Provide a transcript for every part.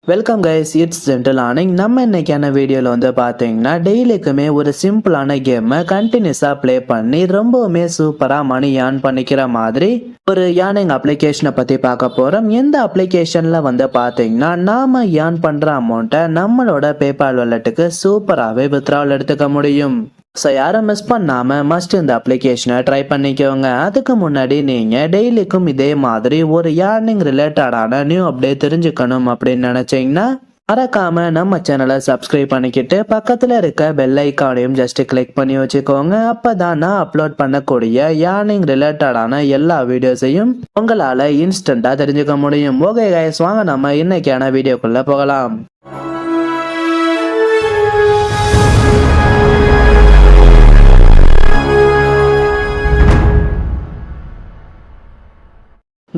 Welcome guys, it's gentle ஆனிங். நம்ம இன்னைக்கான வீடியோவில் வந்து பார்த்தீங்கன்னா டெய்லிக்குமே ஒரு சிம்பிளான கேமை கண்டினியூஸாக ப்ளே பண்ணி ரொம்பவுமே சூப்பராக மணி ஏர்ன் பண்ணிக்கிற மாதிரி ஒரு ஏர்னிங் அப்ளிகேஷனை பற்றி பார்க்க போகிறோம். எந்த அப்ளிகேஷனில் வந்து பார்த்தீங்கன்னா நாம் ஏர்ன் பண்ணுற அமௌண்ட்டை நம்மளோட பேபால் வாலெட்டுக்கு சூப்பராகவே வித்ட்ராவல் எடுத்துக்க முடியும். ஸோ யாரும் மிஸ் பண்ணாமல் மஸ்ட் இந்த அப்ளிகேஷனை ட்ரை பண்ணிக்கோங்க. அதுக்கு முன்னாடி நீங்கள் டெய்லிக்கும் இதே மாதிரி ஒரு ஏர்னிங் ரிலேட்டடான நியூ அப்டேட் தெரிஞ்சுக்கணும் அப்படின்னு நினச்சிங்கன்னா மறக்காமல் நம்ம சேனலை சப்ஸ்கிரைப் பண்ணிக்கிட்டு பக்கத்தில் இருக்க பெல் ஐக்கானையும் ஜஸ்ட் கிளிக் பண்ணி வச்சுக்கோங்க. அப்போ தான் நான் அப்லோட் பண்ணக்கூடிய ஏர்னிங் ரிலேட்டடான எல்லா வீடியோஸையும் உங்களால் இன்ஸ்டண்ட்டாக தெரிஞ்சுக்க முடியும். ஓகே கைஸ், வாங்க நம்ம இன்னைக்கான வீடியோக்குள்ளே போகலாம்.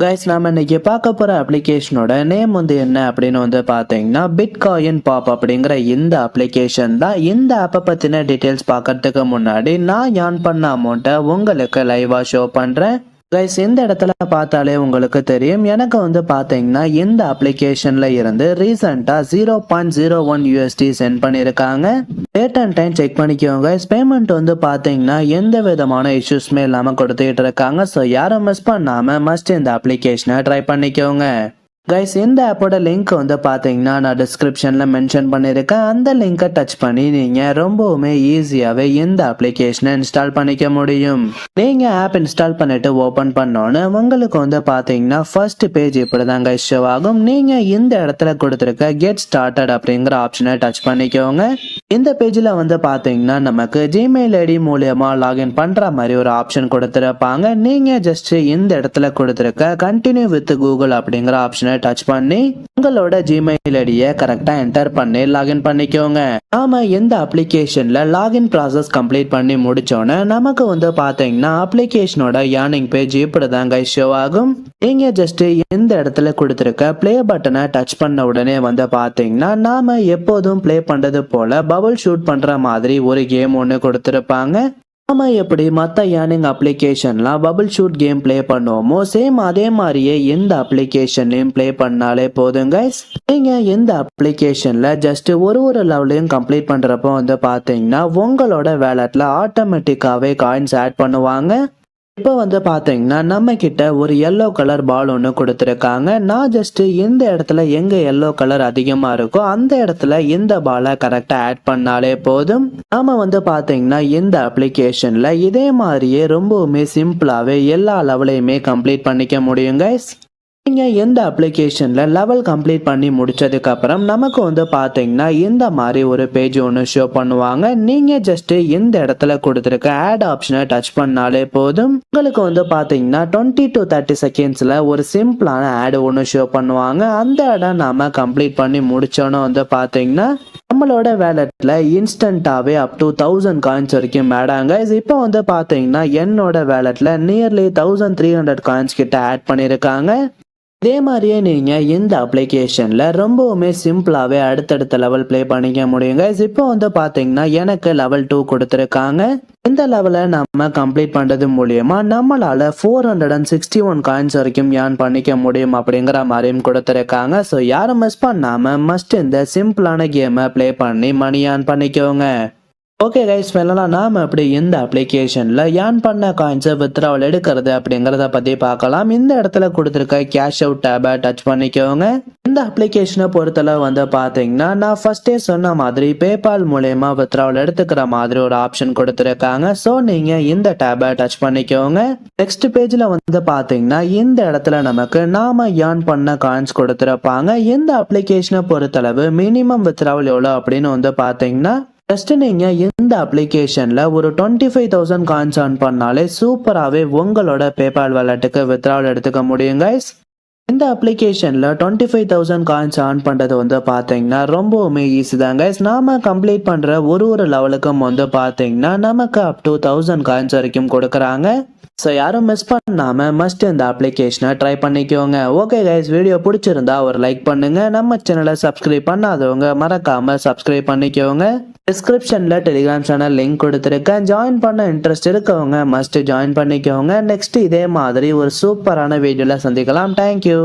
கைஸ், நாம இன்னைக்கு பார்க்க போற அப்ளிகேஷனோட நேம் வந்து என்ன அப்படின்னு வந்து பார்த்தீங்கன்னா பிட்காயின் பாப் அப்படிங்கிற இந்த அப்ளிகேஷன் தான். இந்த ஆப்பை பத்தின டீட்டெயில்ஸ் பார்க்கறதுக்கு முன்னாடி நான் ஏர்ன் பண்ண அமௌண்ட்டை உங்களுக்கு லைவா ஷோ பண்றேன். கைஸ், இந்த இடத்துல பார்த்தாலே உங்களுக்கு தெரியும், எனக்கு வந்து பார்த்தீங்கன்னா இந்த அப்ளிகேஷன்ல இருந்து ரீசெண்டாக 0.01 USD சென்ட் பண்ணியிருக்காங்க. டேட் அண்ட் டைம் செக் பண்ணிக்கோங்க. பேமெண்ட் வந்து பார்த்தீங்கன்னா எந்த விதமான இஷ்யூஸ்மே இல்லாமல் கொடுத்துட்டு இருக்காங்க. ஸோ யாரும் மிஸ் பண்ணாமல் மஸ்ட் இந்த அப்ளிகேஷனை ட்ரை பண்ணிக்கோங்க. கைஸ், இந்த ஆப்போட லிங்க் வந்து பார்த்தீங்கன்னா நான் டிஸ்கிரிப்ஷனில் மென்ஷன் பண்ணியிருக்கேன். அந்த லிங்கை டச் பண்ணி நீங்கள் ரொம்பவுமே ஈஸியாகவே இந்த அப்ளிகேஷனை இன்ஸ்டால் பண்ணிக்க முடியும். நீங்கள் ஆப் இன்ஸ்டால் பண்ணிட்டு ஓப்பன் பண்ணோன்னு உங்களுக்கு வந்து பார்த்தீங்கன்னா ஃபர்ஸ்ட் பேஜ் இப்படி தாங்க ஷோ ஆகும். நீங்கள் இந்த இடத்துல கொடுத்துருக்க கெட் ஸ்டார்டட் அப்படிங்கிற ஆப்ஷனை டச் பண்ணிக்கோங்க. இந்த பேஜில் வந்து பார்த்தீங்கன்னா நமக்கு ஜிமெயில் ஐடி மூலியமாக லாகின் பண்ணுற மாதிரி ஒரு ஆப்ஷன் கொடுத்துருப்பாங்க. நீங்கள் ஜஸ்ட் இந்த இடத்துல கொடுத்துருக்க கண்டினியூ வித் கூகுள் அப்படிங்கிற ஆப்ஷனை டச் பண்ணி உங்களோட ஜிமெயில் ஐடியை கரெக்டா என்டர் பண்ணி லாகின் பண்ணிக்கோங்க. நாம இந்த அப்ளிகேஷன்ல லாகின் ப்ராசஸ் கம்ப்ளீட் பண்ணி முடிச்சோன்னே நமக்கு வந்து பாத்தீங்கன்னா அப்ளிகேஷனோட ஏர்னிங் பேஜ் இப்படிதாங்க ஷோ ஆகும். நீங்க ஜஸ்ட் இந்த இடத்துல கொடுத்துருக்க பிளே பட்டனை டச் பண்ண உடனே வந்து பாத்தீங்கன்னா நாம எப்போதும் பிளே பண்றது போல பபுள் ஷூட் பண்ற மாதிரி ஒரு கேம் ஒன்று கொடுத்துருப்பாங்க. நாம எப்படி மற்ற ஏர்னிங் அப்ளிகேஷன்லாம் பபுள் ஷூட் கேம் ப்ளே பண்ணுவோமோ சேம் அதே மாதிரியே இந்த அப்ளிகேஷன்லையும் ப்ளே பண்ணாலே போதும் கைஸ். நீங்கள் இந்த அப்ளிகேஷனில் ஜஸ்ட் ஒரு லெவலையும் கம்ப்ளீட் பண்ணுறப்போ வந்து பார்த்தீங்கன்னா உங்களோட வேலெட்டில் ஆட்டோமேட்டிக்காகவே காயின்ஸ் ஆட் பண்ணுவாங்க. இப்போ வந்து பார்த்தீங்கன்னா நம்ம கிட்ட ஒரு எல்லோ கலர் பால் ஒன்று கொடுத்துருக்காங்க. நான் ஜஸ்ட் இந்த இடத்துல எங்கே எல்லோ கலர் அதிகமாக இருக்கோ அந்த இடத்துல இந்த பாலை கரெக்டாக ஆட் பண்ணாலே போதும். நாம வந்து பார்த்தீங்கன்னா இந்த அப்ளிகேஷனில் இதே மாதிரியே ரொம்பவுமே சிம்பிளாகவே எல்லா லெவலையுமே கம்ப்ளீட் பண்ணிக்க முடியும் கைஸ். நீங்கள் எந்த அப்ளிகேஷனில் லெவல் கம்ப்ளீட் பண்ணி முடிச்சதுக்கப்புறம் நமக்கு வந்து பார்த்தீங்கன்னா இந்த மாதிரி ஒரு பேஜ் ஒன்று ஷோ பண்ணுவாங்க. நீங்கள் ஜஸ்ட் இந்த இடத்துல கொடுத்துருக்க ஆட் ஆப்ஷனை டச் பண்ணாலே போதும். உங்களுக்கு வந்து பார்த்தீங்கன்னா 20 to 30 செகண்ட்ஸில் ஒரு சிம்பிளான ஆடு ஒன்று ஷோ பண்ணுவாங்க. அந்த ஆடை நாம் கம்ப்ளீட் பண்ணி முடிச்சோன்னு வந்து பார்த்தீங்கன்னா நம்மளோட வேலெட்டில் இன்ஸ்டண்ட்டாகவே அப் டு 1000 காயின்ஸ் வரைக்கும் ஆட் ஆங்க. இப்போ வந்து பார்த்தீங்கன்னா என்னோட வேலெட்டில் நியர்லி 1300 காயின்ஸ் கிட்ட ஆட் பண்ணியிருக்காங்க. இதே மாதிரியே நீங்கள் இந்த அப்ளிகேஷனில் ரொம்பவுமே சிம்பிளாகவே அடுத்தடுத்த லெவல் ப்ளே பண்ணிக்க முடியுங்க. இப்போ வந்து பார்த்தீங்கன்னா எனக்கு லெவல் 2 கொடுத்துருக்காங்க. இந்த லெவலை நம்ம கம்ப்ளீட் பண்ணுறது மூலியமா நம்மளால் 461 காயின்ஸ் வரைக்கும் ஏர்ன் பண்ணிக்க முடியும் அப்படிங்கிற மாதிரியும் கொடுத்துருக்காங்க. ஸோ யாரும் மிஸ் பண்ணாமல் மஸ்ட் இந்த சிம்பிளான கேமை ப்ளே பண்ணி மணி ஏர்ன் பண்ணிக்கோங்க. ஓகே கைஸ், ஃபைனலாக நாம் எப்படி இந்த அப்ளிகேஷனில் ஏர்ன் பண்ண காயின்ஸை வித்ட்ராவல் எடுக்கிறது அப்படிங்கிறத பற்றி பார்க்கலாம். இந்த இடத்துல கொடுத்துருக்க கேஷ் அவுட் டேபை டச் பண்ணிக்கோங்க. இந்த அப்ளிகேஷனை பொறுத்தளவு வந்து பார்த்தீங்கன்னா நான் ஃபர்ஸ்டே சொன்ன மாதிரி பேபால் மூலயமா வித்ட்ராவல் எடுத்துக்கிற மாதிரி ஒரு ஆப்ஷன் கொடுத்துருக்காங்க. ஸோ நீங்கள் இந்த டேபை டச் பண்ணிக்கோங்க. நெக்ஸ்ட் பேஜில் வந்து பார்த்தீங்கன்னா இந்த இடத்துல நமக்கு நாம ஏர்ன் பண்ண காயின்ஸ் கொடுத்துருப்பாங்க. இந்த அப்ளிகேஷனை பொறுத்தளவு மினிமம் வித்ட்ராவல் எவ்வளோ அப்படின்னு வந்து பார்த்தீங்கன்னா ஜஸ்ட் நீங்கள் இந்த அப்ளிகேஷனில் ஒரு 25,000 காயின்ஸ் ஏர்ன் பண்ணாலே சூப்பராகவே உங்களோட பேபால் வாலெட்டுக்கு வித்ட்ராவல் எடுத்துக்க முடியும் கைஸ். இந்த அப்ளிகேஷனில் 25,000 காயின்ஸ் ஏர்ன் பண்ணுறது வந்து பார்த்தீங்கன்னா ரொம்பவுமே ஈஸி தான் கைஸ். நாம் கம்ப்ளீட் பண்ணுற ஒரு லெவலுக்கும் வந்து பார்த்தீங்கன்னா நமக்கு அப் டு 1000 காயின்ஸ் வரைக்கும் கொடுக்குறாங்க. ஸோ யாரும் மிஸ் பண்ணாமல் மஸ்ட் இந்த அப்ளிகேஷனை ட்ரை பண்ணிக்கோங்க. ஓகே கைஸ், வீடியோ பிடிச்சிருந்தா ஒரு லைக் பண்ணுங்க. நம்ம சேனலை சப்ஸ்கிரைப் பண்ணாதவங்க மறக்காமல் சப்ஸ்கிரைப் பண்ணிக்கோங்க. டிஸ்கிரிப்ஷனில் டெலிகிராம் சேனல் லிங்க் கொடுத்துருக்கேன். ஜாயின் பண்ண இன்ட்ரெஸ்ட் இருக்கவங்க மஸ்ட் ஜாயின் பண்ணிக்கோங்க. நெக்ஸ்ட் இதே மாதிரி ஒரு சூப்பரான வீடியோவில் சந்திக்கலாம். தேங்க்யூ.